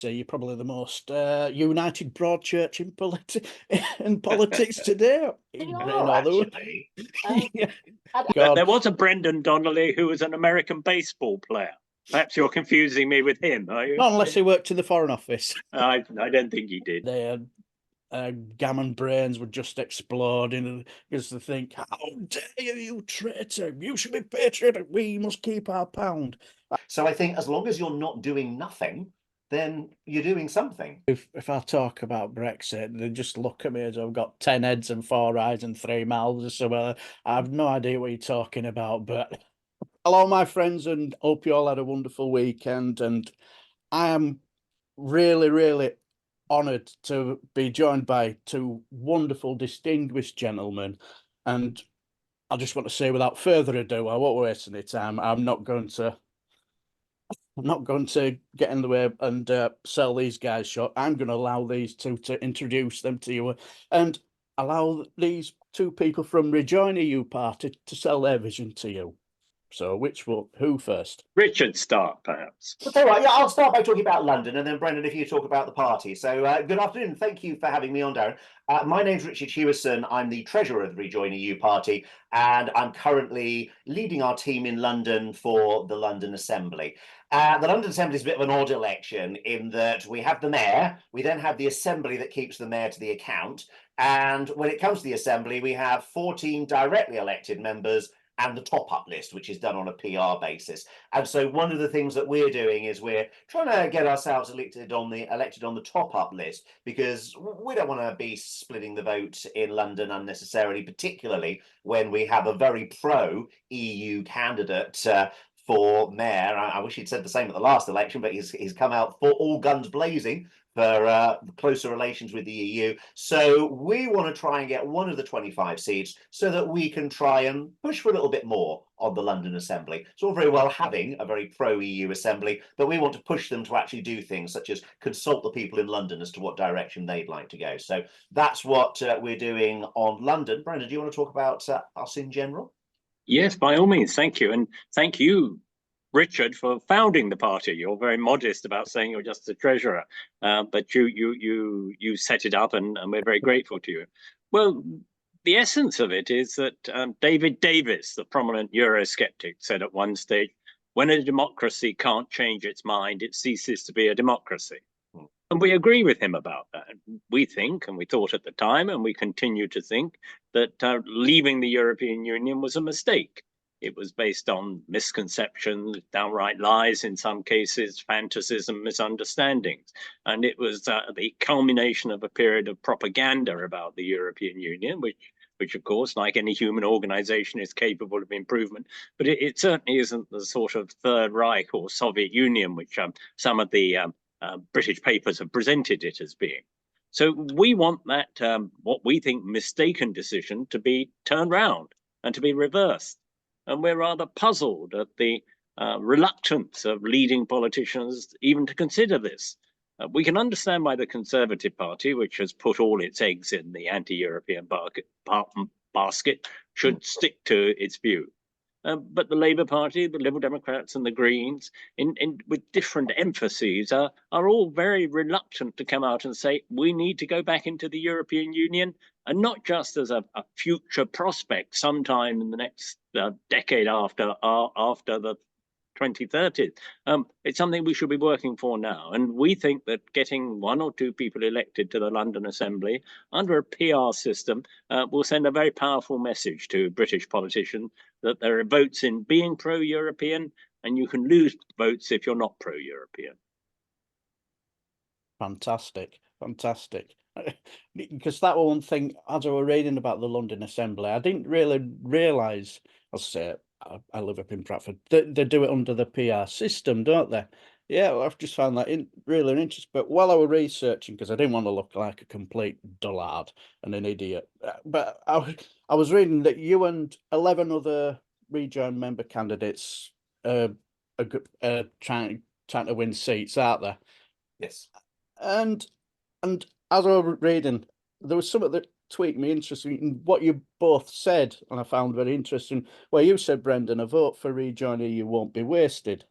So you're probably the most united broad church in, in politics today. They In Britain are, or the actually. yeah. There God. was a Brendan Donnelly who was an American baseball player. Perhaps you're confusing me with him, are you? Not unless he worked in the Foreign Office. I don't think he did. Their gammon brains would just explode because they think, how dare you traitor? You should be patriotic. We must keep our pound. So I think as long as you're not doing nothing, then you're doing something. If I talk about Brexit, they just look at me as I've got 10 heads and 4 eyes and 3 mouths. So I have no idea what you're talking about. But hello, my friends, and hope you all had a wonderful weekend. And I am really, really honoured to be joined by 2 wonderful, distinguished gentlemen. And I just want to say, without further ado, I won't waste any time. I'm not going to get in the way and sell these guys short. I'm going to allow these 2 to introduce them to you and allow these 2 people from Rejoin the EU party to sell their vision to you. So who first? Richard start, perhaps. Well, tell you what, yeah, I'll start by talking about London, and then Brendan, if you talk about the party. So good afternoon. Thank you for having me on, Darren. My name's Richard Hewison. I'm the treasurer of the Rejoin the EU party, and I'm currently leading our team in London for the London Assembly. The London Assembly is a bit of an odd election in that we have the mayor, we then have the Assembly that keeps the mayor to the account, and when it comes to the Assembly, we have 14 directly elected members and the top-up list, which is done on a PR basis. And so one of the things that we're doing is we're trying to get ourselves elected on the top-up list, because we don't want to be splitting the vote in London unnecessarily, particularly when we have a very pro-EU candidate for mayor. I wish he'd said the same at the last election, but he's come out for all guns blazing for closer relations with the EU. So we want to try and get one of the 25 seats so that we can try and push for a little bit more on the London Assembly. It's all very well having a very pro-EU Assembly, but we want to push them to actually do things such as consult the people in London as to what direction they'd like to go. So that's what we're doing on London. Brendan, do you want to talk about us in general? Yes, by all means. Thank you. And thank you, Richard, for founding the party. You're very modest about saying you're just the treasurer, but you set it up, and we're very grateful to you. Well, the essence of it is that David Davis, the prominent Eurosceptic, said at one stage, when a democracy can't change its mind, it ceases to be a democracy. And we agree with him about that. We think, and we thought at the time, and we continue to think, that leaving the European Union was a mistake. It was based on misconceptions, downright lies in some cases, fantasies and misunderstandings. And it was the culmination of a period of propaganda about the European Union, which of course, like any human organization, is capable of improvement. But it certainly isn't the sort of Third Reich or Soviet Union, which some of the British papers have presented it as being. So we want that, what we think, mistaken decision to be turned round and to be reversed. And we're rather puzzled at the reluctance of leading politicians even to consider this. We can understand why the Conservative Party, which has put all its eggs in the anti-European basket, should stick to its view. But the Labour Party, the Liberal Democrats and the Greens, with different emphases, are all very reluctant to come out and say, we need to go back into the European Union, and not just as a future prospect sometime in the next decade after the 2030s. It's something we should be working for now. And we think that getting 1 or 2 people elected to the London Assembly under a PR system will send a very powerful message to British politicians that there are votes in being pro-European, and you can lose votes if you're not pro-European. Fantastic. Because that one thing, as I was reading about the London Assembly, I didn't really realise, I'll say, I live up in Bradford, they do it under the PR system, don't they? Yeah, well, I've just found that really interesting. But while I was researching, because I didn't want to look like a complete dullard and an idiot, but I was reading that you and 11 other Rejoin member candidates are trying to win seats, aren't they? Yes. And as I was reading, there was something that tweaked me interesting in what you both said, and I found very interesting, where you said, Brendan, a vote for Rejoining you won't be wasted.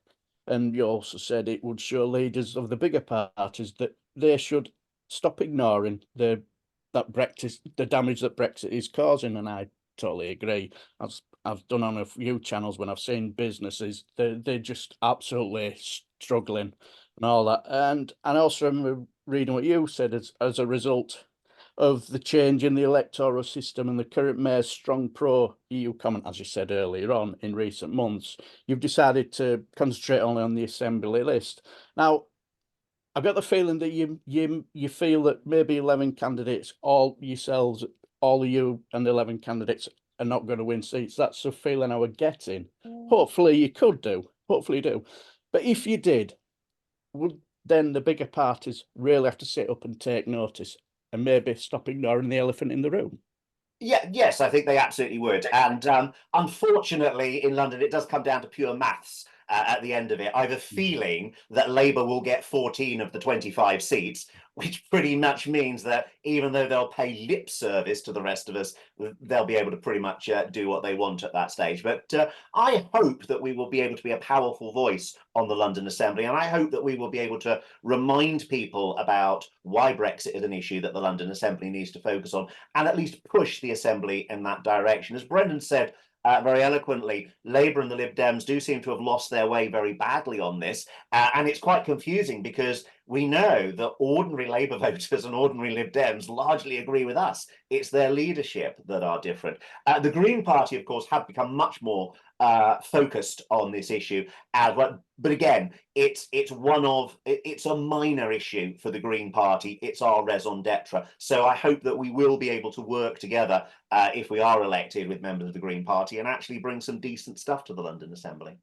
And you also said it would show leaders of the bigger parties that they should stop ignoring the damage that Brexit is causing. And I totally agree. I've done on a few channels when I've seen businesses, they're just absolutely struggling and all that. And I also remember reading what you said as a result of the change in the electoral system and the current mayor's strong pro-EU comment, as you said earlier on, in recent months, you've decided to concentrate only on the assembly list. Now, I've got the feeling that you feel that maybe 11 candidates, all yourselves, all of you and 11 candidates are not going to win seats. That's the feeling I was getting. Hopefully you could do. Hopefully you do. But if you did, would then the bigger parties really have to sit up and take notice and maybe stop ignoring the elephant in the room? Yes, I think they absolutely would. And unfortunately, in London, it does come down to pure maths at the end of it. I have a feeling that Labour will get 14 of the 25 seats, which pretty much means that even though they'll pay lip service to the rest of us, they'll be able to pretty much do what they want at that stage. But I hope that we will be able to be a powerful voice on the London Assembly, and I hope that we will be able to remind people about why Brexit is an issue that the London Assembly needs to focus on, and at least push the Assembly in that direction. As Brendan said very eloquently, Labour and the Lib Dems do seem to have lost their way very badly on this, and it's quite confusing because we know that ordinary Labour voters and ordinary Lib Dems largely agree with us. It's their leadership that are different. The Green Party, of course, have become much more focused on this issue as well. But again, it's a minor issue for the Green Party. It's our raison d'etre. So I hope that we will be able to work together if we are elected with members of the Green Party and actually bring some decent stuff to the London Assembly.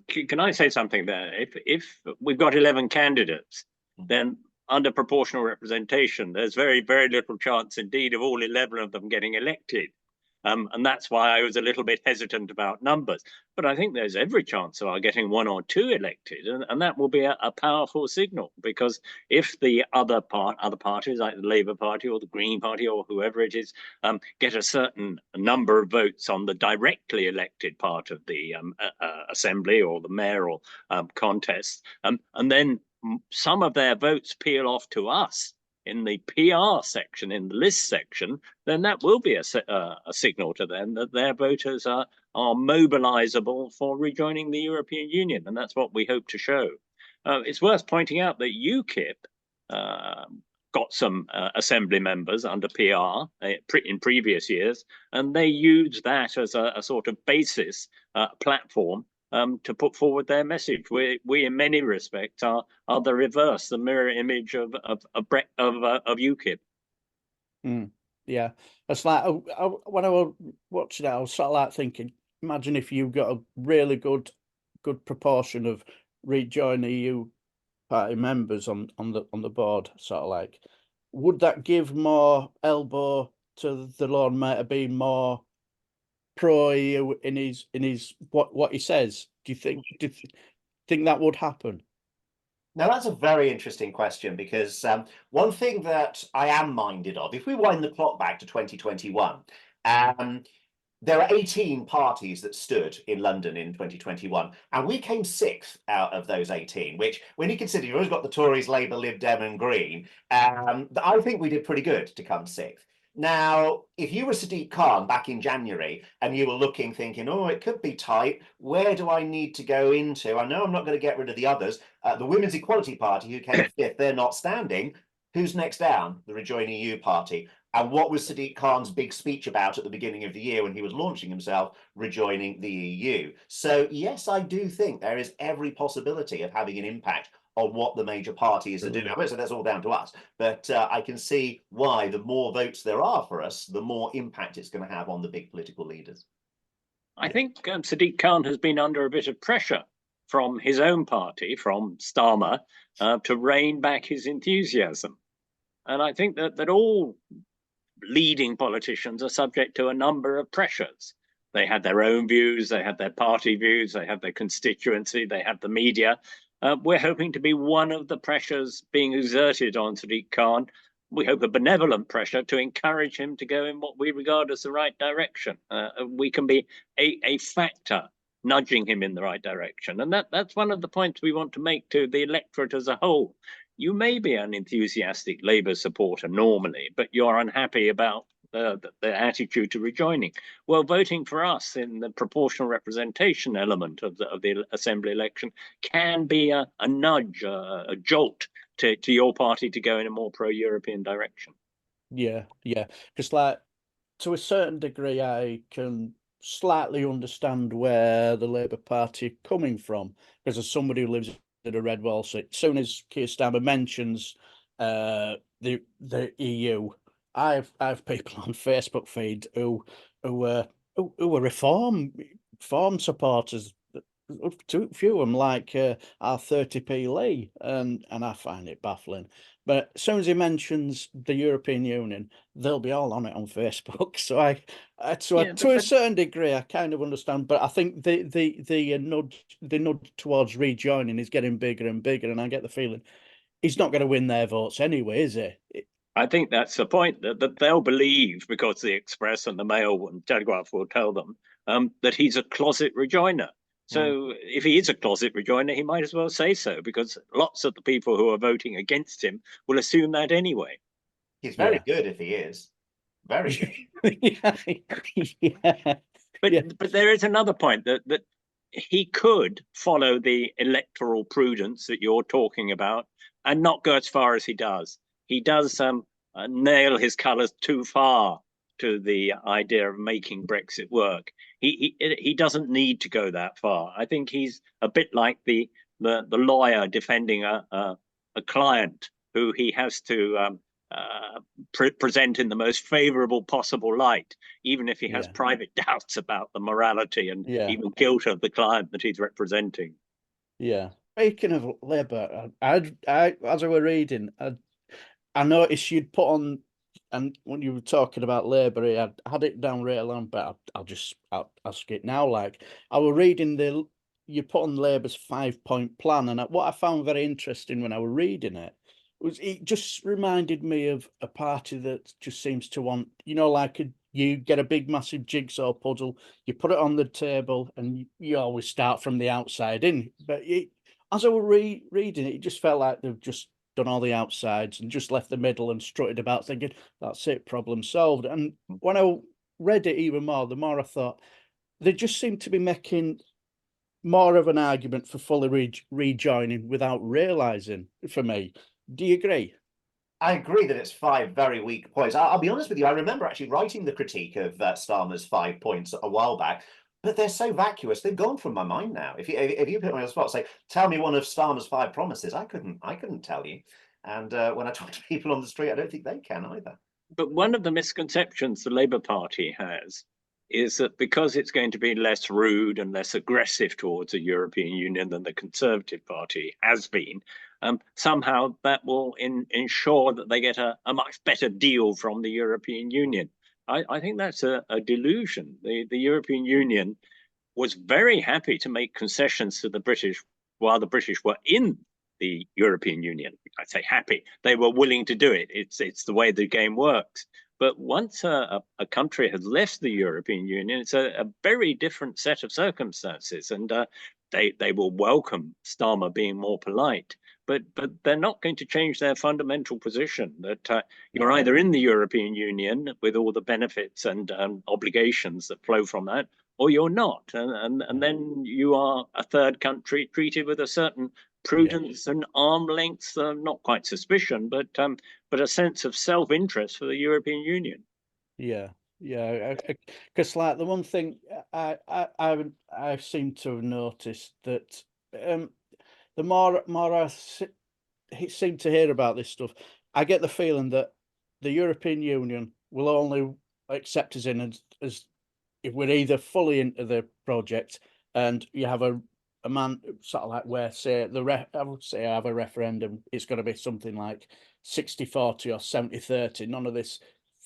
Can I say something there? If we've got 11 candidates, then under proportional representation, there's very, very little chance indeed of all 11 of them getting elected. And that's why I was a little bit hesitant about numbers. But I think there's every chance of our getting 1 or 2 elected, and that will be a powerful signal, because if the other parties, like the Labour Party or the Green Party or whoever it is, get a certain number of votes on the directly elected part of the Assembly or the mayoral contest, and then some of their votes peel off to us in the PR section, in the list section, then that will be a signal to them that their voters are mobilizable for rejoining the European Union. And that's what we hope to show. It's worth pointing out that UKIP got some assembly members under PR in previous years, and they used that as a sort of basis platform to put forward their message. We in many respects are the reverse, the mirror image of UKIP. Yeah, it's like when I was watching it, I was sort of like thinking, imagine if you got a really good proportion of Rejoin the EU party members on the board, sort of like, would that give more elbow to the Lord Mayor to be more pro-EU in his what he says? Do you think that would happen? Now, that's a very interesting question, because one thing that I am minded of, if we wind the clock back to 2021, there are 18 parties that stood in London in 2021, and we came 6th out of those 18, which, when you consider you've always got the Tories, Labour, Lib Dem and Green, I think we did pretty good to come 6th. Now, if you were Sadiq Khan back in January and you were looking, thinking, oh, it could be tight, where do I need to go into? I know I'm not going to get rid of the others. The Women's Equality Party, who came 5th, they're not standing. Who's next down? The Rejoin EU party. And what was Sadiq Khan's big speech about at the beginning of the year when he was launching himself, rejoining the EU? So yes, I do think there is every possibility of having an impact on what the major parties are doing. So that's all down to us. But I can see why the more votes there are for us, the more impact it's going to have on the big political leaders. I think Sadiq Khan has been under a bit of pressure from his own party, from Starmer, to rein back his enthusiasm. And I think that all leading politicians are subject to a number of pressures. They had their own views, they had their party views, they had their constituency, they had the media. We're hoping to be one of the pressures being exerted on Sadiq Khan. We hope a benevolent pressure to encourage him to go in what we regard as the right direction. We can be a factor nudging him in the right direction. And that's one of the points we want to make to the electorate as a whole. You may be an enthusiastic Labour supporter normally, but you're unhappy about the attitude to rejoining. Well, voting for us in the proportional representation element of the Assembly election can be a nudge, a jolt to your party to go in a more pro-European direction. Yeah, because like to a certain degree, I can slightly understand where the Labour Party are coming from, because as somebody who lives in a red wall seat, as soon as Keir Starmer mentions the EU, I have people on Facebook feed who are reform supporters. Too few of them like our 30p Lee, and I find it baffling. But as soon as he mentions the European Union, they'll be all on it on Facebook. So to a certain degree, I kind of understand. But I think the nudge towards rejoining is getting bigger and bigger, and I get the feeling he's not going to win their votes anyway, is he? I think that's the point, that they'll believe, because the Express and the Mail and Telegraph will tell them that he's a closet rejoiner. So if he is a closet rejoiner, he might as well say so, because lots of the people who are voting against him will assume that anyway. He's very good if he is. Very good. Yeah. But there is another point that he could follow the electoral prudence that you're talking about and not go as far as he does. He does nail his colours too far to the idea of making Brexit work. He doesn't need to go that far. I think he's a bit like the lawyer defending a client who he has to present in the most favourable possible light, even if he has private doubts about the morality and even guilt of the client that he's representing. Yeah. Speaking of Labour, I as I were reading, I noticed you'd put on, and when you were talking about Labour, I had it down really long, but I'll ask it now. Like, I was reading you put on Labour's 5-point plan, and what I found very interesting when I was reading it was it just reminded me of a party that just seems to want, like you get a big massive jigsaw puzzle, you put it on the table, and you always start from the outside in. But as I was reading it, it just felt like they've just done all the outsides and just left the middle and strutted about thinking, that's it, problem solved. And when I read it even more, the more I thought, they just seem to be making more of an argument for fully rejoining without realising, for me. Do you agree? I agree that it's 5 very weak points. I'll be honest with you, I remember actually writing the critique of Starmer's 5 points a while back, but they're so vacuous, they've gone from my mind now. If you put me on the spot, say, tell me one of Starmer's 5 promises, I couldn't tell you. And when I talk to people on the street, I don't think they can either. But one of the misconceptions the Labour Party has is that because it's going to be less rude and less aggressive towards the European Union than the Conservative Party has been, somehow that will ensure that they get a much better deal from the European Union. I think that's a delusion. The European Union was very happy to make concessions to the British while the British were in the European Union. I say happy. They were willing to do it. It's the way the game works. But once a country has left the European Union, it's a very different set of circumstances. And they will welcome Starmer being more polite. But they're not going to change their fundamental position that you're either in the European Union with all the benefits and obligations that flow from that, or you're not. And then you are a third country treated with a certain prudence and arm length, not quite suspicion, but a sense of self-interest for the European Union. Yeah, because like the one thing I seem to have noticed that the more I seem to hear about this stuff, I get the feeling that the European Union will only accept us in as if we're either fully into the project and you have a man sort of like where, say, I would say I have a referendum, it's going to be something like 60-40 or 70-30, none of this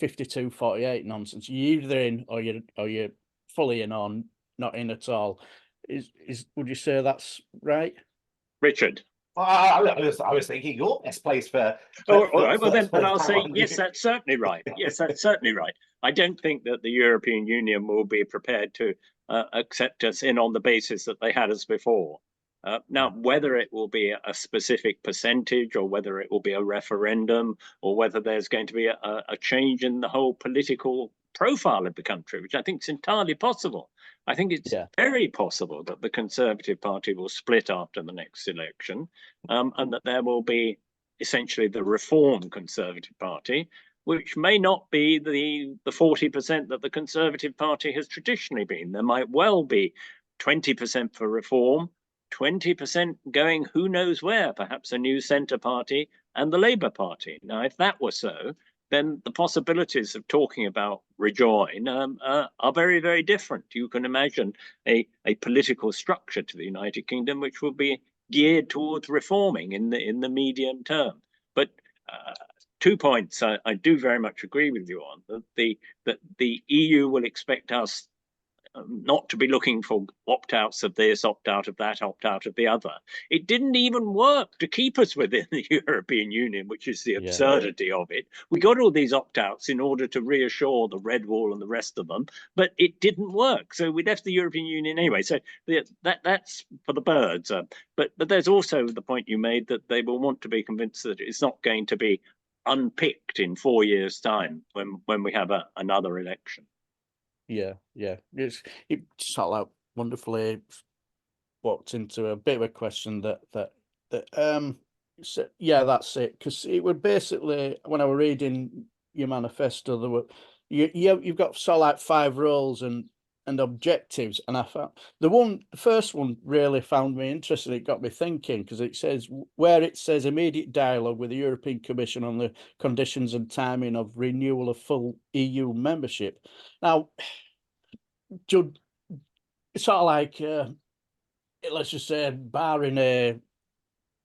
52-48 nonsense. You're either in or you're fully in or not in at all. Would you say that's right? Richard? I was thinking you're best placed for. All right. Well, then, but I'll say yes. That's certainly right. Yes, that's certainly right. I don't think that the European Union will be prepared to accept us in on the basis that they had us before. Now, whether it will be a specific percentage or whether it will be a referendum or whether there's going to be a change in the whole political profile of the country, which I think is entirely possible. I think it's very possible that the Conservative Party will split after the next election, and that there will be essentially the Reform Conservative Party, which may not be the 40% that the Conservative Party has traditionally been. There might well be 20% for Reform, 20% going who knows where, perhaps a new centre party and the Labour Party. Now, if that were so, then the possibilities of talking about Rejoin are very, very different. You can imagine a political structure to the United Kingdom which will be geared towards reforming in the medium term. But 2 points I do very much agree with you on, that the EU will expect us not to be looking for opt-outs of this, opt-out of that, opt-out of the other. It didn't even work to keep us within the European Union, which is the absurdity of it. We got all these opt-outs in order to reassure the Red Wall and the rest of them, but it didn't work. So we left the European Union anyway. So that's for the birds. But there's also the point you made that they will want to be convinced that it's not going to be unpicked in 4 years' time when we have another election. Yeah. It sort of like wonderfully walked into a bit of a question so, yeah, that's it. Because it would basically, when I was reading your manifesto, there were you've got sort of like 5 roles and objectives, and I found the first one really found me interesting. It got me thinking, because it says immediate dialogue with the European Commission on the conditions and timing of renewal of full EU membership. Now, Judd, sort of like let's just say, barring an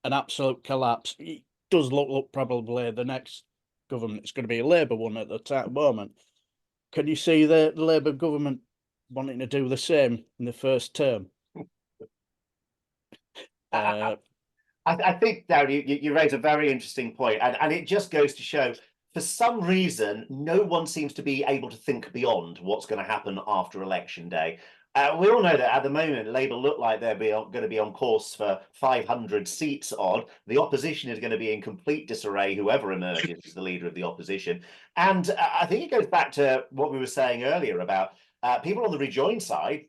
absolute collapse, it does look probably the next government is going to be a Labour one at the moment. Can you see the Labour government wanting to do the same in the first term? I think, Darren, you raise a very interesting point, and it just goes to show, for some reason, no one seems to be able to think beyond what's going to happen after election day. We all know that at the moment, Labour look like they're going to be on course for 500 seats odd. The opposition is going to be in complete disarray, whoever emerges as the leader of the opposition. And I think it goes back to what we were saying earlier about people on the Rejoin side.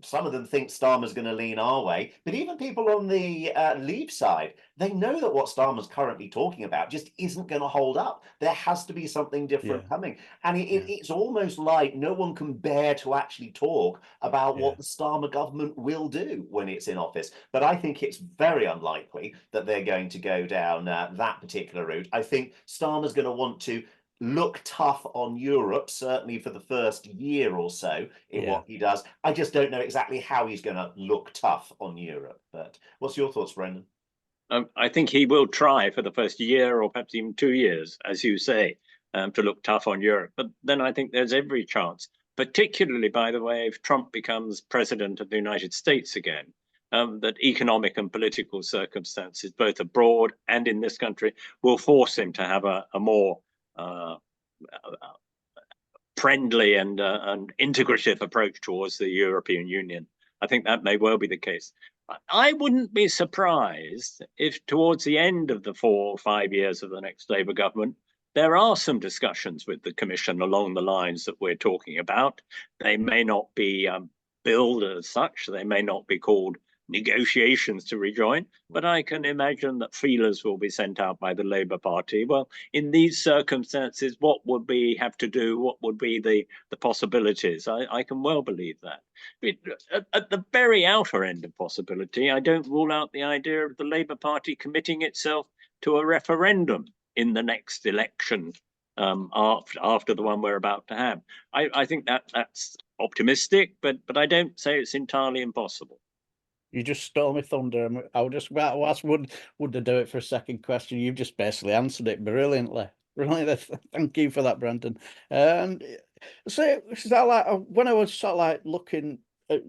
Some of them think Starmer's going to lean our way, but even people on the Leave side, they know that what Starmer's currently talking about just isn't going to hold up. There has to be something different coming. And it's almost like no one can bear to actually talk about what the Starmer government will do when it's in office. But I think it's very unlikely that they're going to go down that particular route. I think Starmer's going to want to look tough on Europe, certainly for the first year or so in what he does. I just don't know exactly how he's going to look tough on Europe. But what's your thoughts, Brendan? I think he will try for the first year or perhaps even 2 years, as you say, to look tough on Europe. But then I think there's every chance, particularly, by the way, if Trump becomes president of the United States again, that economic and political circumstances, both abroad and in this country, will force him to have a more friendly and integrative approach towards the European Union. I think that may well be the case. I wouldn't be surprised if towards the end of the 4 or 5 years of the next Labour government, there are some discussions with the Commission along the lines that we're talking about. They may not be billed as such. They may not be called negotiations to rejoin, but I can imagine that feelers will be sent out by the Labour Party. Well, in these circumstances, what would we have to do? What would be the possibilities? I can well believe that. At the very outer end of possibility, I don't rule out the idea of the Labour Party committing itself to a referendum in the next election after the one we're about to have. I think that's optimistic, but I don't say it's entirely impossible. You just stole my thunder. I would just ask, would they do it for a second question? You've just basically answered it brilliantly. Really, thank you for that, Brendan. So like, when I was sort of like looking at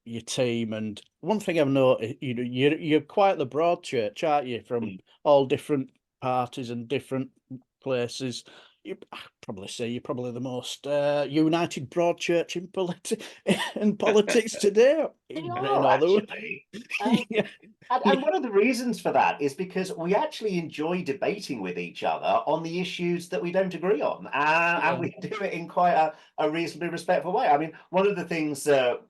your team, and one thing I've noticed, you're quite the broad church, aren't you? From all different parties and different places. I'd probably say you're probably the most united broad church in politics today. They In Britain are or the actually. yeah. And one of the reasons for that is because we actually enjoy debating with each other on the issues that we don't agree on. And we do it in quite a reasonably respectful way. I mean, one of the things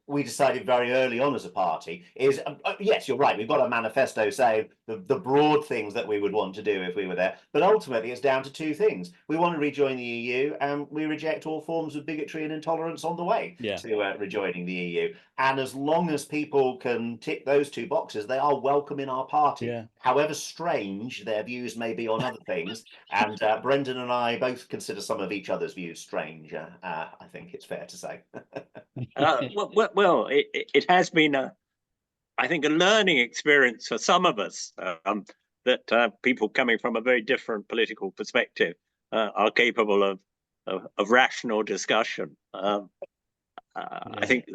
we decided very early on as a party is, yes, you're right, we've got a manifesto saying the broad things that we would want to do if we were there. But ultimately, it's down to two things. We want to rejoin the EU, and we reject all forms of bigotry and intolerance on the way to rejoining the EU. And as long as people can tick those two boxes, they are welcome in our party, however strange their views may be on other things. And Brendan and I both consider some of each other's views strange. I think it's fair to say. Well, it has been I think a learning experience for some of us, that people coming from a very different political perspective are capable of rational discussion. I think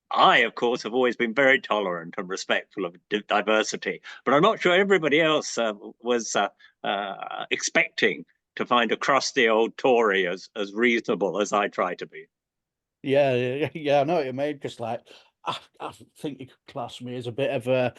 I, of course, have always been very tolerant and respectful of diversity, but I'm not sure everybody else was expecting to find a crusty old Tory as reasonable as I try to be. Yeah, I know what you mean, because like I think you could class me as a bit of a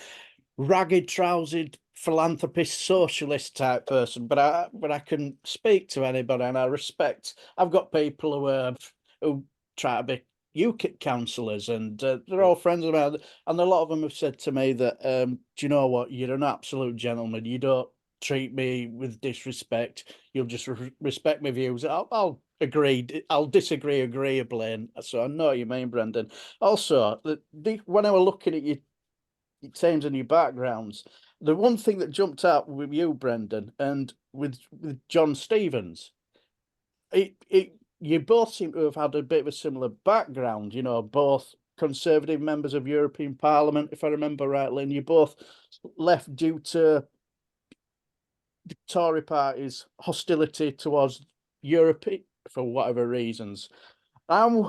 ragged trousered philanthropist socialist type person, but I can speak to anybody, and I respect. I've got people who try to be UKIP councillors, and they're all friends of mine, and a lot of them have said to me that do you know what, you're an absolute gentleman, you don't treat me with disrespect, you'll just respect my views. I'll agree, I'll disagree agreeably, and so I know what you mean, Brendan. Also, when I was looking at your teams and your backgrounds, the one thing that jumped out with you, Brendan, and with John Stevens, you both seem to have had a bit of a similar background, you know, both Conservative members of European Parliament, if I remember rightly, and you both left due to the Tory party's hostility towards Europe for whatever reasons. And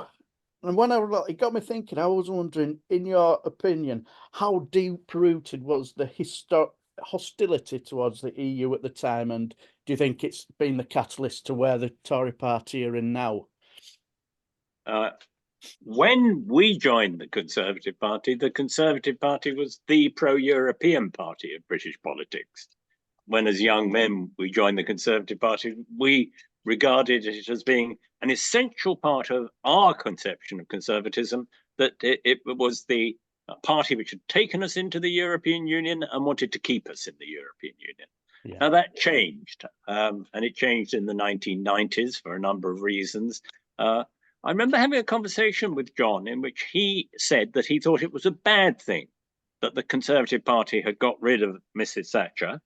when it got me thinking, I was wondering, in your opinion, how deep-rooted was the hostility towards the EU at the time, and do you think it's been the catalyst to where the Tory party are in now? When we joined the Conservative Party was the pro-European party of British politics. When, as young men, we joined the Conservative Party, we regarded it as being an essential part of our conception of conservatism, that it was the party which had taken us into the European Union and wanted to keep us in the European Union. Now that changed, and it changed in the 1990s for a number of reasons. I remember having a conversation with John in which he said that he thought it was a bad thing that the Conservative Party had got rid of Mrs. Thatcher,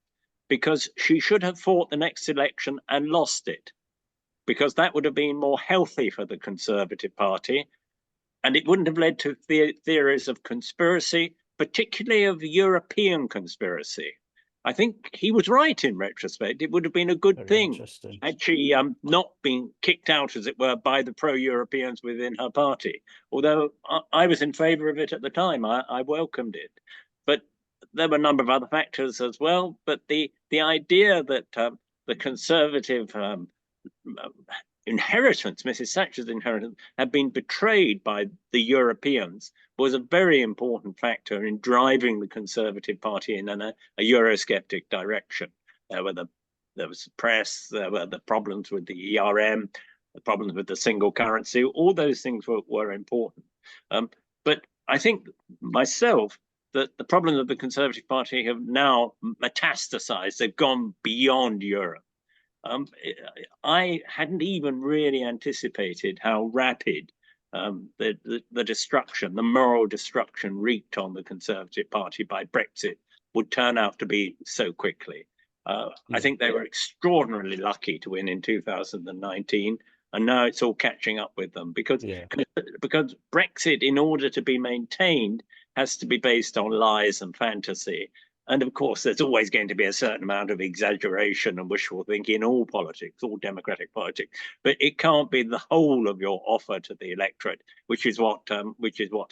because she should have fought the next election and lost it, because that would have been more healthy for the Conservative Party, and it wouldn't have led to theories of conspiracy, particularly of European conspiracy. I think he was right in retrospect. It would have been a good thing had she not been kicked out, as it were, by the pro-Europeans within her party. Although I was in favour of it at the time, I welcomed it. But there were a number of other factors as well. But the idea that the Conservative inheritance, Mrs. Thatcher's inheritance, had been betrayed by the Europeans was a very important factor in driving the Conservative Party in a Eurosceptic direction. There was the press, there were the problems with the ERM, the problems with the single currency. All those things were important. But I think myself that the problems of the Conservative Party have now metastasized. They've gone beyond Europe. I hadn't even really anticipated how rapid the destruction, the moral destruction wreaked on the Conservative Party by Brexit would turn out to be so quickly. I think they were extraordinarily lucky to win in 2019, and now it's all catching up with them, because Brexit, in order to be maintained, has to be based on lies and fantasy. And of course, there's always going to be a certain amount of exaggeration and wishful thinking in all politics, all democratic politics. But it can't be the whole of your offer to the electorate, which is what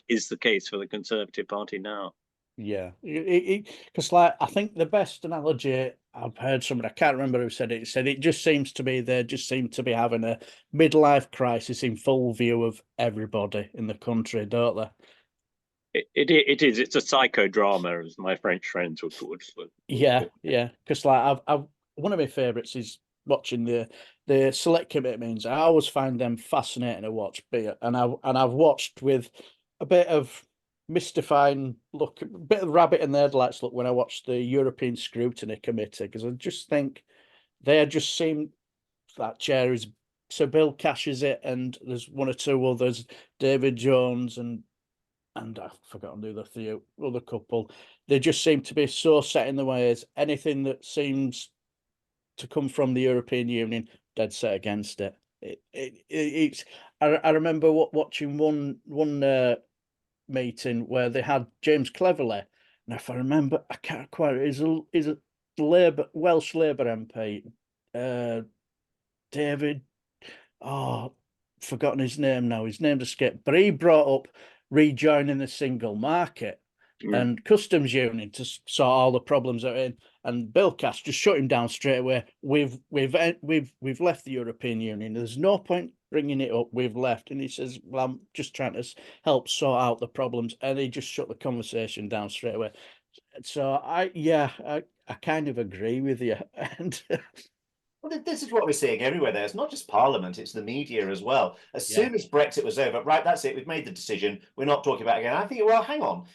is the case for the Conservative Party now. Yeah, because like I think the best analogy I've heard somebody, I can't remember who said it, said it just seems to be, they just seem to be having a midlife crisis in full view of everybody in the country, don't they? It is. It's a psychodrama, as my French friends would Yeah, yeah. Because like I've one of my favourites is watching the select committee meetings. I always find them fascinating to watch. And I've watched with a bit of mystifying look, a bit of rabbit in the headlights look when I watched the European Scrutiny Committee, because I just think they just seem that chair is, so Bill Cash is it, and there's one or two others, David Jones and I've forgotten the other couple. They just seem to be so set in the ways. Anything that seems to come from the European Union, dead set against it. It's. I remember watching one meeting where they had James Cleverly, and if I remember, I can't quite. Is a Welsh Labour MP, David. Oh, forgotten his name now. His name's escaped. But he brought up rejoining the single market and customs union to sort all the problems that are in. And Bill Cash just shut him down straight away. We've left the European Union. There's no point bringing it up. We've left. And he says, "Well, I'm just trying to help sort out the problems." And he just shut the conversation down straight away. So I kind of agree with you. And Well, this is what we're seeing everywhere there. It's not just Parliament, it's the media as well. As Yeah. soon as Brexit was over, right, that's it, we've made the decision, we're not talking about it again. I think, well, hang on.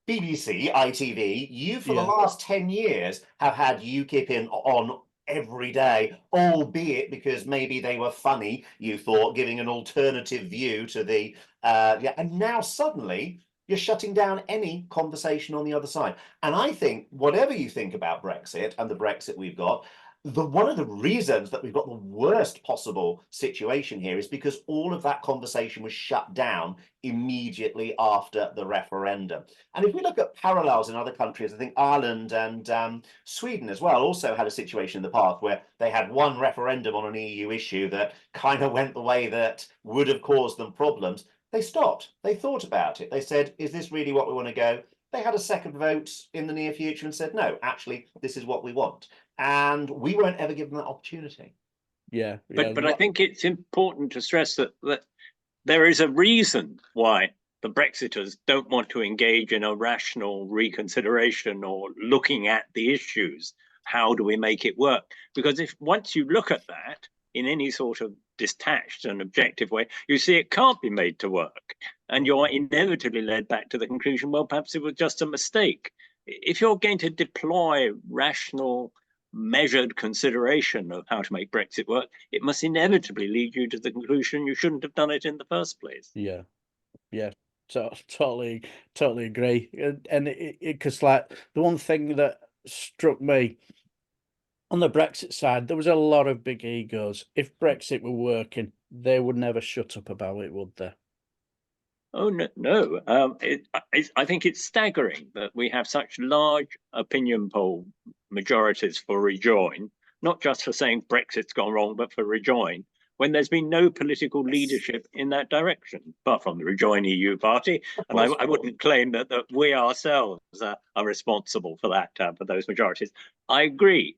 BBC, ITV, you for the last 10 years have had UKIP in on every day, albeit because maybe they were funny, you thought, giving an alternative view to the, and now suddenly you're shutting down any conversation on the other side. And I think whatever you think about Brexit and the Brexit we've got, one of the reasons that we've got the worst possible situation here is because all of that conversation was shut down immediately after the referendum. And if we look at parallels in other countries, I think Ireland and Sweden as well also had a situation in the past where they had one referendum on an EU issue that kind of went the way that would have caused them problems. They stopped. They thought about it. They said, is this really what we want to go? They had a second vote in the near future and said, no, actually, this is what we want. And we won't ever give them that opportunity. Yeah. But I think it's important to stress that there is a reason why the Brexiters don't want to engage in a rational reconsideration or looking at the issues. How do we make it work? Because if once you look at that in any sort of detached and objective way, you see it can't be made to work. And you're inevitably led back to the conclusion, well, perhaps it was just a mistake. If you're going to deploy rational, measured consideration of how to make Brexit work, it must inevitably lead you to the conclusion you shouldn't have done it in the first place. Yeah. Totally agree. And because like the one thing that struck me on the Brexit side, there was a lot of big egos. If Brexit were working, they would never shut up about it, would they? Oh, no. I think it's staggering that we have such large opinion poll majorities for Rejoin, not just for saying Brexit's gone wrong, but for Rejoin, when there's been no political leadership in that direction, apart from the Rejoin EU party. And I wouldn't claim that we ourselves are responsible for that, for those majorities. I agree.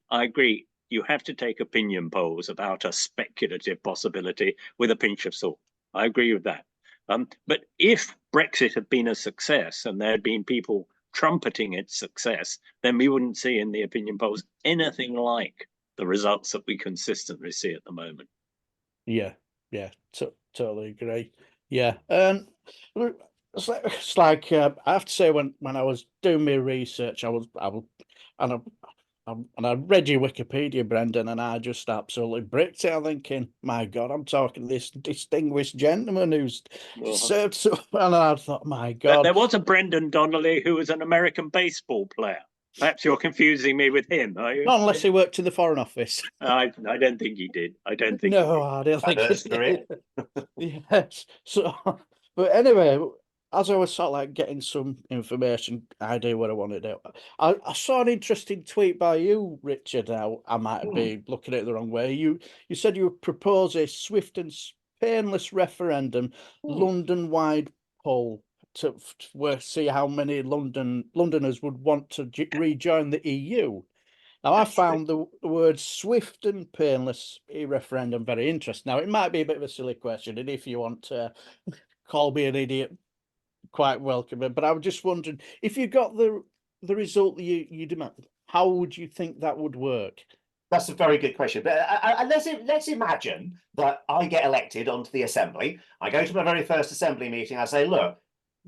You have to take opinion polls about a speculative possibility with a pinch of salt. I agree with that. But if Brexit had been a success and there had been people trumpeting its success, then we wouldn't see in the opinion polls anything like the results that we consistently see at the moment. Yeah, totally agree. Yeah, it's like I have to say when I was doing my research, and I read your Wikipedia, Brendan, and I just absolutely bricked it. I'm thinking, my God, I'm talking to this distinguished gentleman who's served so. And I thought, my God, there was a Brendan Donnelly who was an American baseball player. Perhaps you're confusing me with him, are you? Not unless he worked in the Foreign Office. I don't think he did. I don't think. No, I don't think he did. Yes. So, but anyway, as I was sort of like getting some information, I do what I want to do. I saw an interesting tweet by you, Richard. Now I might be looking at it the wrong way. You said you would propose a swift and painless referendum, London-wide poll to see how many Londoners would want to rejoin the EU. Now, I found the word swift and painless e-referendum very interesting. Now, it might be a bit of a silly question, and if you want to call me an idiot, quite welcome. But I was just wondering, if you got the result that you demand, how would you think that would work? That's a very good question. But let's imagine that I get elected onto the assembly. I go to my very first assembly meeting. I say, look,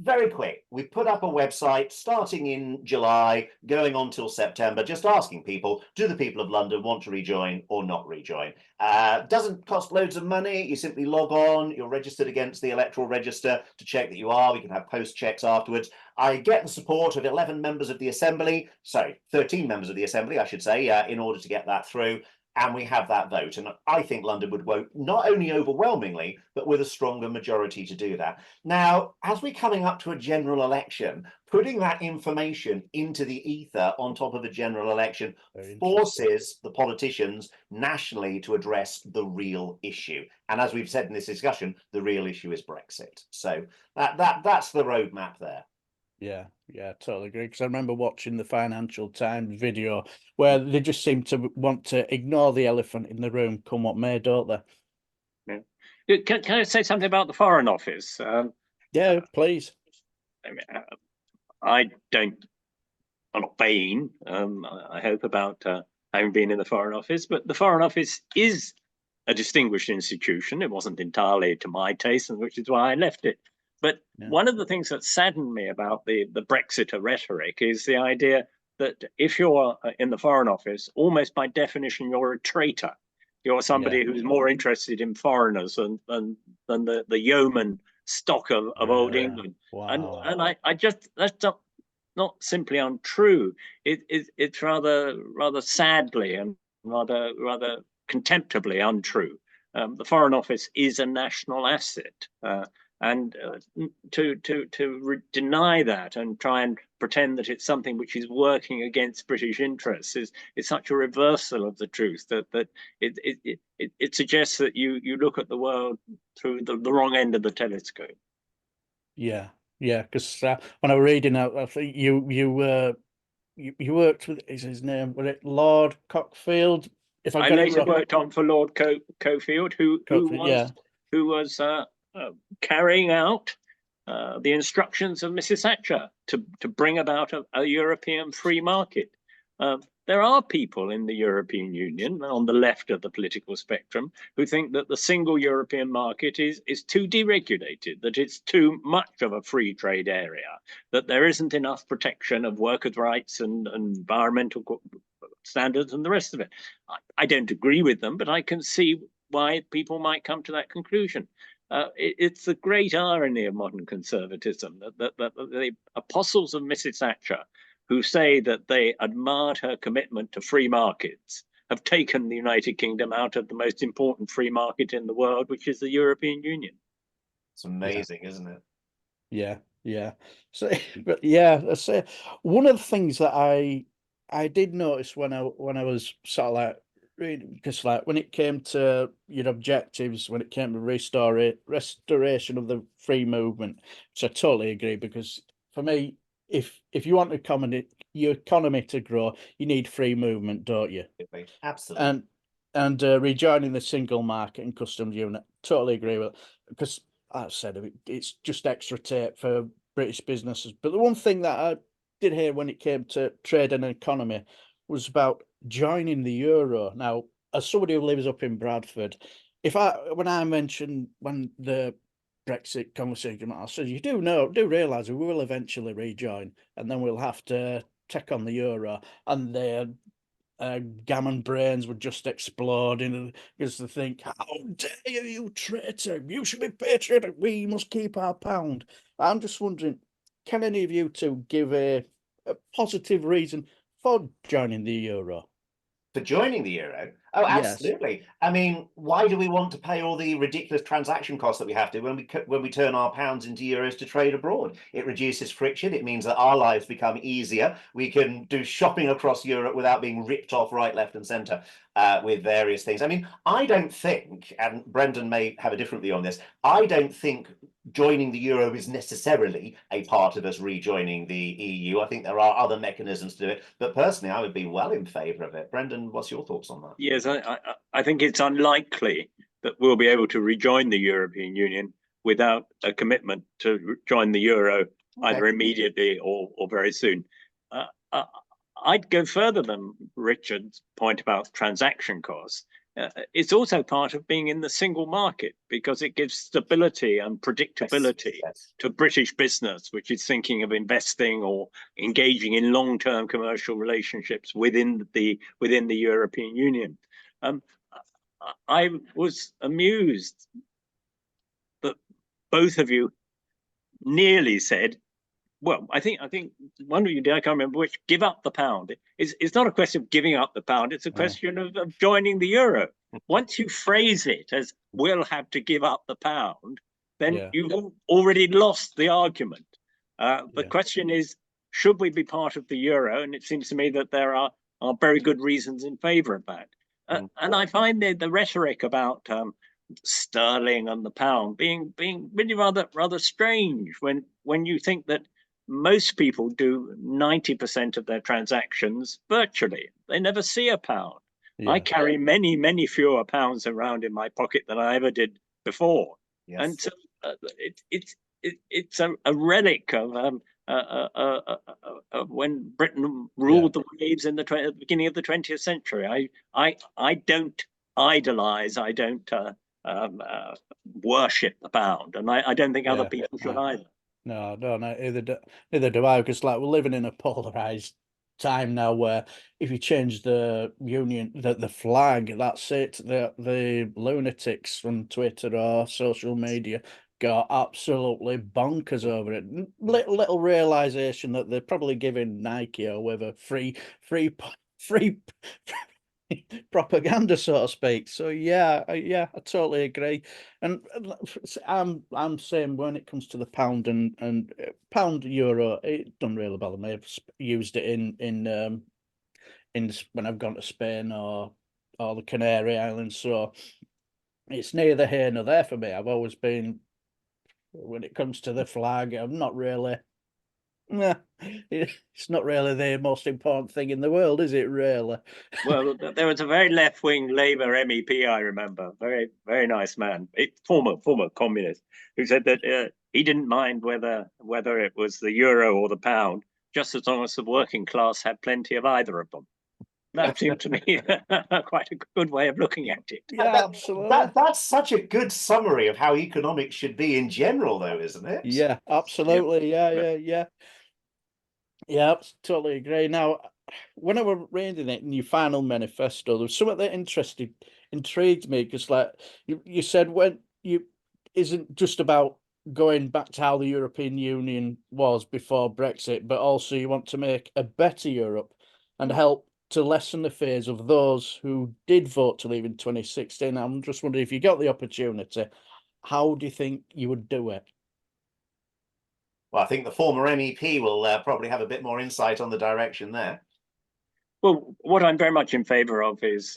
very quick. We put up a website starting in July, going on till September, just asking people, do the people of London want to rejoin or not rejoin? Doesn't cost loads of money. You simply log on. You're registered against the electoral register to check that you are. We can have post checks afterwards. I get the support of 11 members of the Assembly, sorry, 13 members of the Assembly, I should say, in order to get that through. And we have that vote. And I think London would vote not only overwhelmingly, but with a stronger majority to do that. Now, as we're coming up to a general election, putting that information into the ether on top of a general election forces the politicians nationally to address the real issue. And as we've said in this discussion, the real issue is Brexit. So that's the roadmap there. Yeah, totally agree. Because I remember watching the Financial Times video where they just seem to want to ignore the elephant in the room, come what may, don't they? Yeah. Can I say something about the Foreign Office? Yeah, please. I mean, I'm not vain, I hope, about having been in the Foreign Office, but the Foreign Office is a distinguished institution. It wasn't entirely to my taste, and which is why I left it. But one of the things that saddened me about the Brexiter rhetoric is the idea that if you're in the Foreign Office, almost by definition, you're a traitor. You're somebody who's more interested in foreigners than the yeoman stock of old England. Wow. And I just, that's not simply untrue. It's rather sadly and rather contemptibly untrue. The Foreign Office is a national asset. And to deny that and try and pretend that it's something which is working against British interests is such a reversal of the truth that it suggests that you look at the world through the wrong end of the telescope. Yeah, because when I was reading out, I think you worked with, is his name, was it Lord Cockfield? If I later worked on for Lord Cockfield, who was carrying out the instructions of Mrs. Thatcher to bring about a European free market. There are people in the European Union on the left of the political spectrum who think that the single European market is too deregulated, that it's too much of a free trade area, that there isn't enough protection of workers' rights and environmental standards and the rest of it. I don't agree with them, but I can see why people might come to that conclusion. It's the great irony of modern conservatism that the apostles of Mrs. Thatcher, who say that they admired her commitment to free markets, have taken the United Kingdom out of the most important free market in the world, which is the European Union. It's amazing, isn't it? Yeah. So, but yeah, I say one of the things that I did notice when I was sort of like reading, because like when it came to your objectives, when it came to restoration of the free movement, which I totally agree, because for me, if you want your economy to grow, you need free movement, don't you? Absolutely. And rejoining the single market and customs unit, totally agree with it, because I said it's just extra tape for British businesses. But the one thing that I did hear when it came to trade and economy was about joining the euro. Now, as somebody who lives up in Bradford, when the Brexit conversation, I said, you do realise we will eventually rejoin, and then we'll have to take on the euro, and the gammon brains would just explode because they think, how dare you, traitor, you should be patriotic, we must keep our pound. I'm just wondering, can any of you two give a positive reason for joining the euro? For joining the euro? Oh, absolutely. Yes. I mean, why do we want to pay all the ridiculous transaction costs that we have to when we turn our pounds into euros to trade abroad? It reduces friction. It means that our lives become easier. We can do shopping across Europe without being ripped off right, left, and centre. with various things. I mean, I don't think, and Brendan may have a different view on this, I don't think joining the euro is necessarily a part of us rejoining the EU. I think there are other mechanisms to do it, but personally, I would be well in favour of it. Brendan, what's your thoughts on that? Yes, I think it's unlikely that we'll be able to rejoin the European Union without a commitment to join the euro either immediately or very soon. I'd go further than Richard's point about transaction costs. It's also part of being in the single market because it gives stability and predictability to British business, which is thinking of investing or engaging in long-term commercial relationships within the European Union. I was amused that both of you nearly said, well, I think one of you did, I can't remember which, give up the pound. It's not a question of giving up the pound, it's a question of joining the euro. Once you phrase it as we'll have to give up the pound, then you've already lost the argument. The question is, should we be part of the euro? And it seems to me that there are very good reasons in favour of that. And I find the rhetoric about sterling and the pound being really rather strange when you think that most people do 90% of their transactions virtually. They never see a pound. I carry many fewer pounds around in my pocket than I ever did before. And so it's a relic of when Britain ruled the waves in the beginning of the 20th century. I don't idolize, I don't worship the pound, and I don't think other people should either. No, neither do I, because like we're living in a polarized time now where if you change the union, the flag, that's it. The lunatics on Twitter or social media go absolutely bonkers over it. Little realization that they're probably giving Nike or whatever free propaganda, so to speak. So yeah, I totally agree. And I'm saying when it comes to the pound and pound euro, it doesn't really bother me. I've used it in when I've gone to Spain or the Canary Islands. So it's neither here nor there for me. I've always been, when it comes to the flag, I'm not really. Yeah, it's not really the most important thing in the world, is it, really? Well, there was a very left-wing Labour MEP, I remember, very nice man, former communist, who said that he didn't mind whether it was the euro or the pound, just as long as the working class had plenty of either of them. That seemed to me quite a good way of looking at it. Yeah, absolutely. That's such a good summary of how economics should be in general, though, isn't it? Yeah, absolutely. Yeah, totally agree. Now, when I was reading it in your final manifesto, there was something that intrigued me, because like you said, when you isn't just about going back to how the European Union was before Brexit, but also you want to make a better Europe and help to lessen the fears of those who did vote to leave in 2016. I'm just wondering, if you got the opportunity, how do you think you would do it? Well, I think the former MEP will probably have a bit more insight on the direction there. Well, what I'm very much in favour of is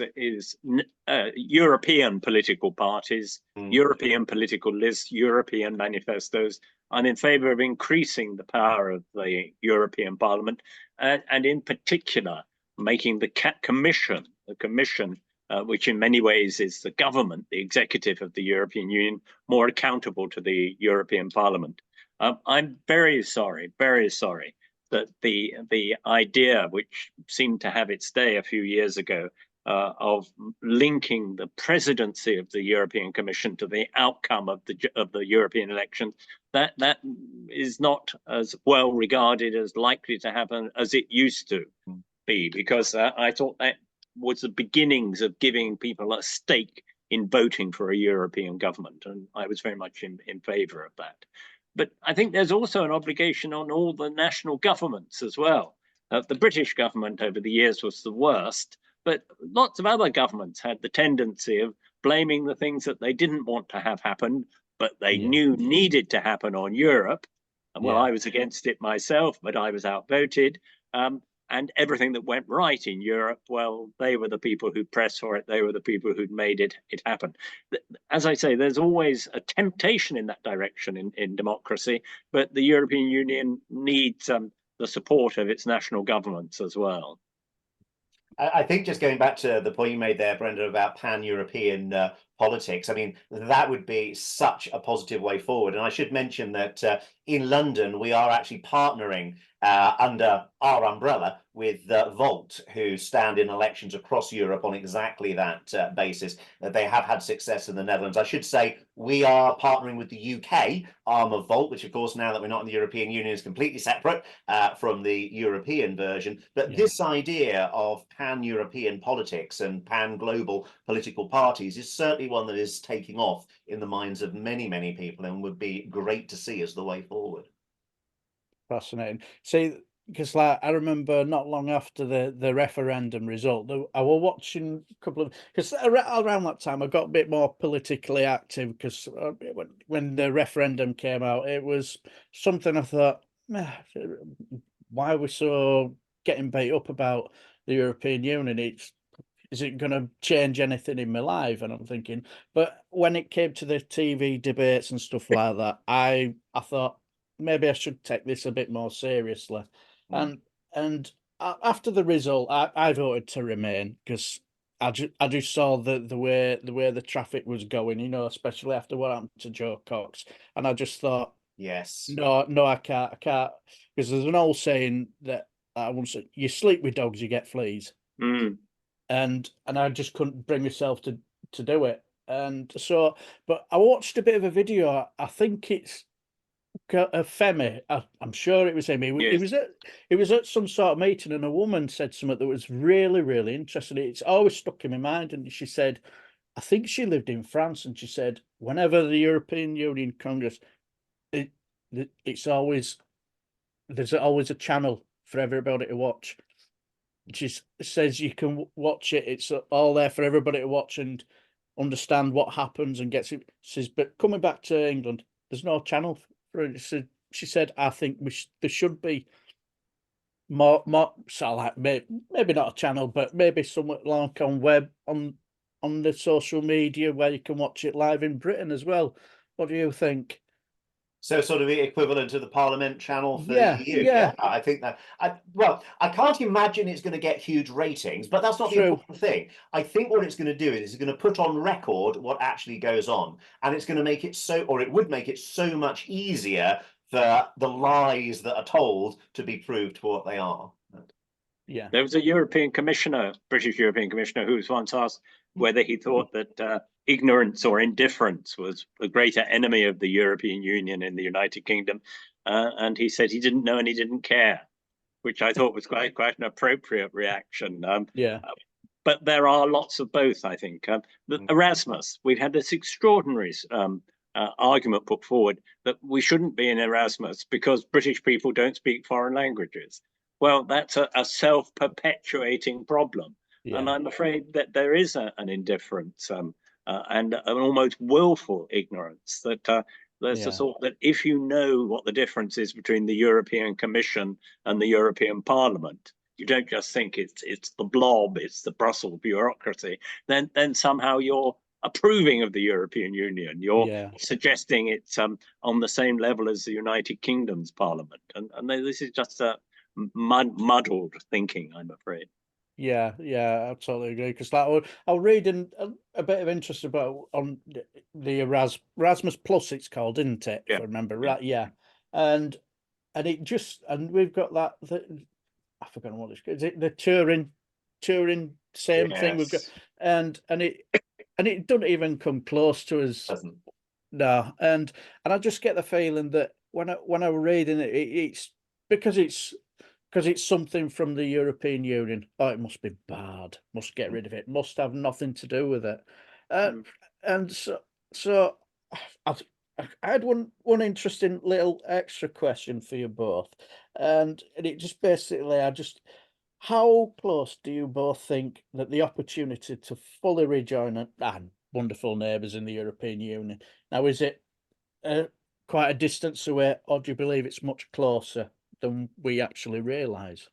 European political parties, European political lists, European manifestos. I'm in favour of increasing the power of the European Parliament, and in particular making the commission, which in many ways is the government, the executive of the European Union, more accountable to the European Parliament. I'm very sorry that the idea, which seemed to have its day a few years ago, of linking the presidency of the European Commission to the outcome of the European elections, that is not as well regarded as likely to happen as it used to be, because I thought that was the beginnings of giving people a stake in voting for a European government, and I was very much in favour of that. But I think there's also an obligation on all the national governments as well. The British government over the years was the worst, but lots of other governments had the tendency of blaming the things that they didn't want to have happen, but they knew needed to happen on Europe. And well, I was against it myself, but I was outvoted. and everything that went right in Europe, well, they were the people who pressed for it. They were the people who'd made it happen. As I say, there's always a temptation in that direction in democracy, but the European Union needs the support of its national governments as well. I think just going back to the point you made there, Brenda, about pan-European politics, I mean, that would be such a positive way forward. And I should mention that in London, we are actually partnering under our umbrella with Volt, who stand in elections across Europe on exactly that basis. They have had success in the Netherlands. I should say we are partnering with the UK arm of Volt, which of course, now that we're not in the European Union, is completely separate from the European version. But this idea of pan-European politics and pan-global political parties is certainly one that is taking off in the minds of many, many people and would be great to see as the way forward. Fascinating. See, because like I remember not long after the referendum result, I was watching a couple of, because around that time I got a bit more politically active, because when the referendum came out, it was something I thought, why are we so getting beat up about the European Union? Is it going to change anything in my life? And I'm thinking, but when it came to the TV debates and stuff like that, I thought maybe I should take this a bit more seriously. And after the result, I voted to remain, because I just saw the way the traffic was going, you know, especially after what happened to Joe Cox, and I just thought, yes, no, I can't, because there's an old saying that I once said, you sleep with dogs, you get fleas. And I just couldn't bring myself to do it. And so, but I watched a bit of a video. I think it's Femi. I'm sure it was him. Yes. It was at some sort of meeting, and a woman said something that was really, really interesting. It's always stuck in my mind. And she said, I think she lived in France, and she said, whenever the European Union Congress, there's always a channel for everybody to watch. She says you can watch it. It's all there for everybody to watch and understand what happens and gets it. She says, but coming back to England, there's no channel for it. She said, I think there should be more sort of like maybe not a channel, but maybe somewhat like on web on the social media where you can watch it live in Britain as well. What do you think? So sort of the equivalent to the Parliament channel for Yeah, the EU. yeah. I think that, well, I can't imagine it's going to get huge ratings, but that's not the True. important thing. I think what it's going to do is it's going to put on record what actually goes on, and it's going to make it so, or it would make it so much easier for the lies that are told to be proved for what they are. Yeah. There was a British European commissioner, who was once asked whether he thought that ignorance or indifference was a greater enemy of the European Union in the United Kingdom. And he said he didn't know and he didn't care, which I thought was quite an appropriate reaction. But there are lots of both, I think. Erasmus, we've had this extraordinary argument put forward that we shouldn't be in Erasmus because British people don't speak foreign languages. Well, that's a self-perpetuating problem. Yeah. And I'm afraid that there is an indifference and an almost willful ignorance that there's the thought that if you know what the difference is between the European Commission and the European Parliament, you don't just think it's the blob, it's the Brussels bureaucracy, then somehow you're approving of the European Union. You're suggesting it's on the same level as the United Kingdom's Parliament. And this is just a muddled thinking, I'm afraid. Yeah, I totally agree. Because like I was reading a bit of interest about on the Erasmus Plus, it's called, isn't it? If I remember right. Yeah, and it just, and we've got that. I forgot what it's called. Is it the Turing same thing we've got, and it doesn't even come close to us. No, and I just get the feeling that when I was reading it, it's because it's something from the European Union. Oh, it must be bad. Must get rid of it. Must have nothing to do with it. And so I had one interesting little extra question for you both, and it just basically, how close do you both think that the opportunity to fully rejoin wonderful neighbours in the European Union? Now, is it quite a distance away, or do you believe it's much closer than we actually realise?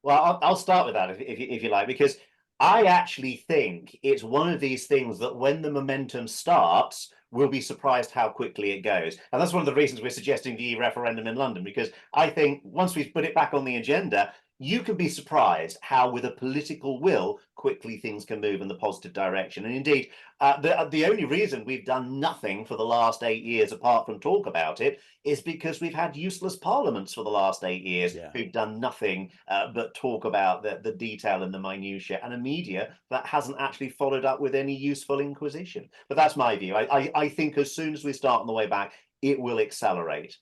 Well, I'll start with that if you like, because I actually think it's one of these things that when the momentum starts, we'll be surprised how quickly it goes. And that's one of the reasons we're suggesting the referendum in London, because I think once we've put it back on the agenda, you can be surprised how, with a political will, quickly things can move in the positive direction. And indeed, the only reason we've done nothing for the last 8 years, apart from talk about it, is because we've had useless parliaments for the last 8 years who've done nothing but talk about the detail and the minutiae, and a media that hasn't actually followed up with any useful inquisition. But that's my view. I think as soon as we start on the way back, it will accelerate.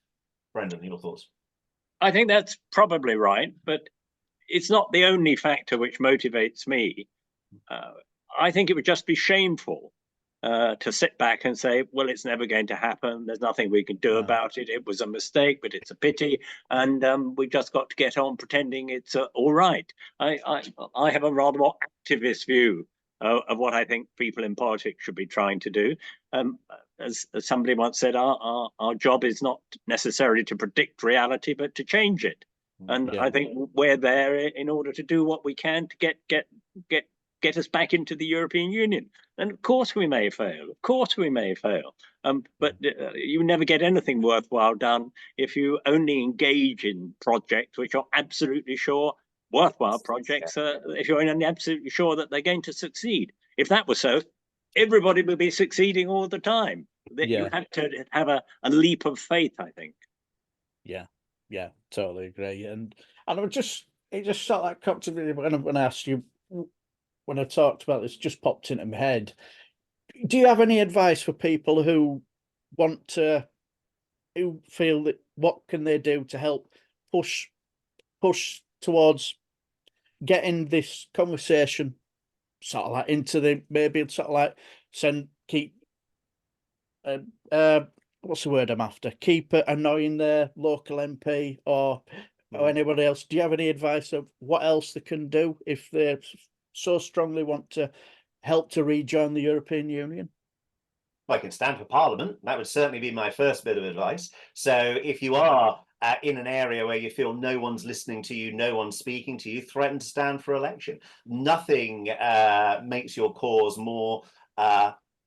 Brendan, your thoughts? I think that's probably right, but it's not the only factor which motivates me. I think it would just be shameful to sit back and say, well, it's never going to happen. There's nothing we can do about it. It was a mistake, but it's a pity. And we just got to get on pretending it's all right. I have a rather more activist view of what I think people in politics should be trying to do. As somebody once said, our job is not necessarily to predict reality, but to change it. And I think we're there in order to do what we can to get us back into the European Union. And of course we may fail. Of course we may fail. But you never get anything worthwhile done if you only engage in projects which are absolutely sure, worthwhile projects, if you're only absolutely sure that they're going to succeed. If that was so, everybody would be succeeding all the time. You have to have a leap of faith, I think. Yeah, totally agree. And it just sort of like cropped to me when I asked you, when I talked about this, just popped into my head. Do you have any advice for people who who feel that what can they do to help push towards getting this conversation sort of like into the, maybe sort of like keep what's the word I'm after? Keep annoying their local MP or anybody else. Do you have any advice of what else they can do if they so strongly want to help to rejoin the European Union? I can stand for Parliament. That would certainly be my first bit of advice. So if you are in an area where you feel no one's listening to you, no one's speaking to you, threaten to stand for election. Nothing makes your cause more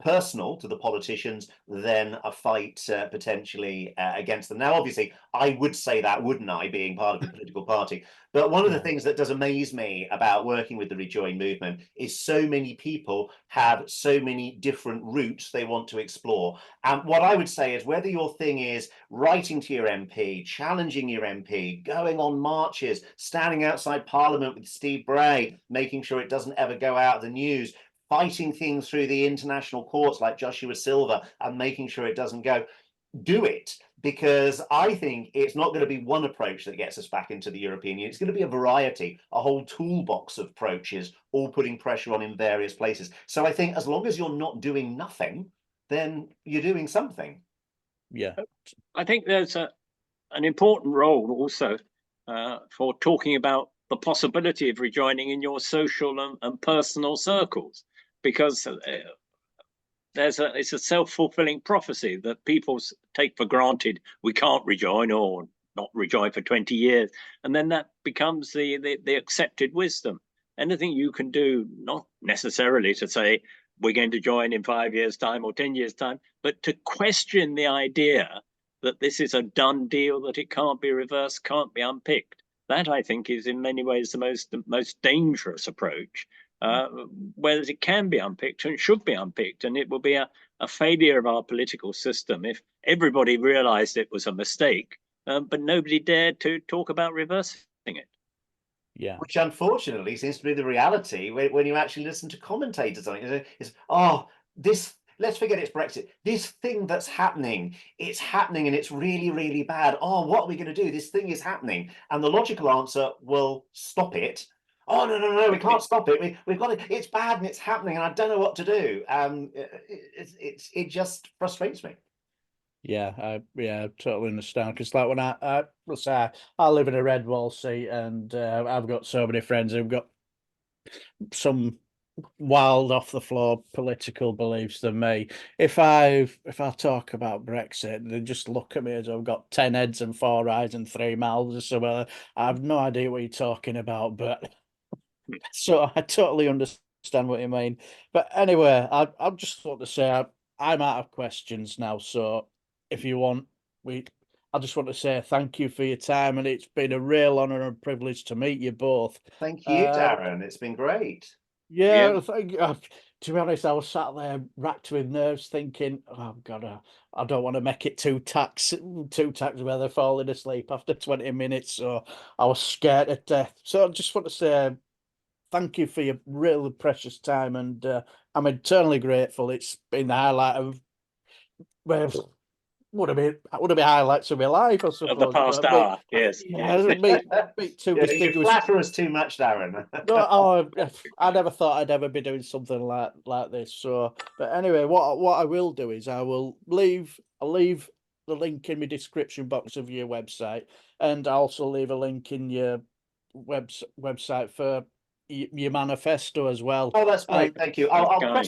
personal to the politicians than a fight potentially against them. Now, obviously, I would say that, wouldn't I, being part of the political party? But one of the things that does amaze me about working with the Rejoin movement is so many people have so many different routes they want to explore. And what I would say is, whether your thing is writing to your MP, challenging your MP, going on marches, standing outside Parliament with Steve Bray, making sure it doesn't ever go out of the news, fighting things through the international courts like Joshua Silva and making sure it doesn't go, do it. Because I think it's not going to be one approach that gets us back into the European Union. It's going to be a variety, a whole toolbox of approaches, all putting pressure on in various places. So I think as long as you're not doing nothing, then you're doing something. Yeah. I think there's an important role also for talking about the possibility of rejoining in your social and personal circles, because it's a self-fulfilling prophecy that people take for granted we can't rejoin or not rejoin for 20 years, and then that becomes the accepted wisdom. Anything you can do, not necessarily to say we're going to join in 5 years' time or 10 years' time, but to question the idea that this is a done deal, that it can't be reversed, can't be unpicked. That, I think, is in many ways the most dangerous approach, whereas it can be unpicked and should be unpicked. And it will be a failure of our political system if everybody realized it was a mistake, but nobody dared to talk about reversing it. Yeah. Which unfortunately seems to be the reality when you actually listen to commentators on it. It's, let's forget it's Brexit. This thing that's happening, it's happening and it's really, really bad. Oh, what are we going to do? This thing is happening. And the logical answer, well, stop it. Oh, no, we can't stop it. We've got it. It's bad and it's happening and I don't know what to do. It just frustrates me. Yeah, I totally understand. Because like when let's say I live in a red wall seat, and I've got so many friends who've got some wild off the floor political beliefs than me. If I talk about Brexit, they just look at me as I've got 10 heads and 4 eyes and 3 mouths or something. I have no idea what you're talking about, but so I totally understand what you mean. But anyway, I just want to say I'm out of questions now. So if you want, I just want to say thank you for your time, and it's been a real honour and privilege to meet you both. Thank you, Darren. It's been great. Yeah, to be honest, I was sat there racked with nerves, thinking, "Oh God, I don't want to make it too tax where they're falling asleep after 20 minutes." So I was scared to death. So I just want to say thank you for your really precious time, and I'm eternally grateful. It's been the highlight of well, would have been highlights of my life, I Of the suppose. past But hour, yes. yeah, meet two Yeah, you distinguished. flatter us too much, Darren. No, I never thought I'd ever be doing something like this. So, but anyway, what I will do is I'll leave the link in my description box of your website, and I'll also leave a link in your website for your manifesto as well. Oh, that's great. Thank you. I'll press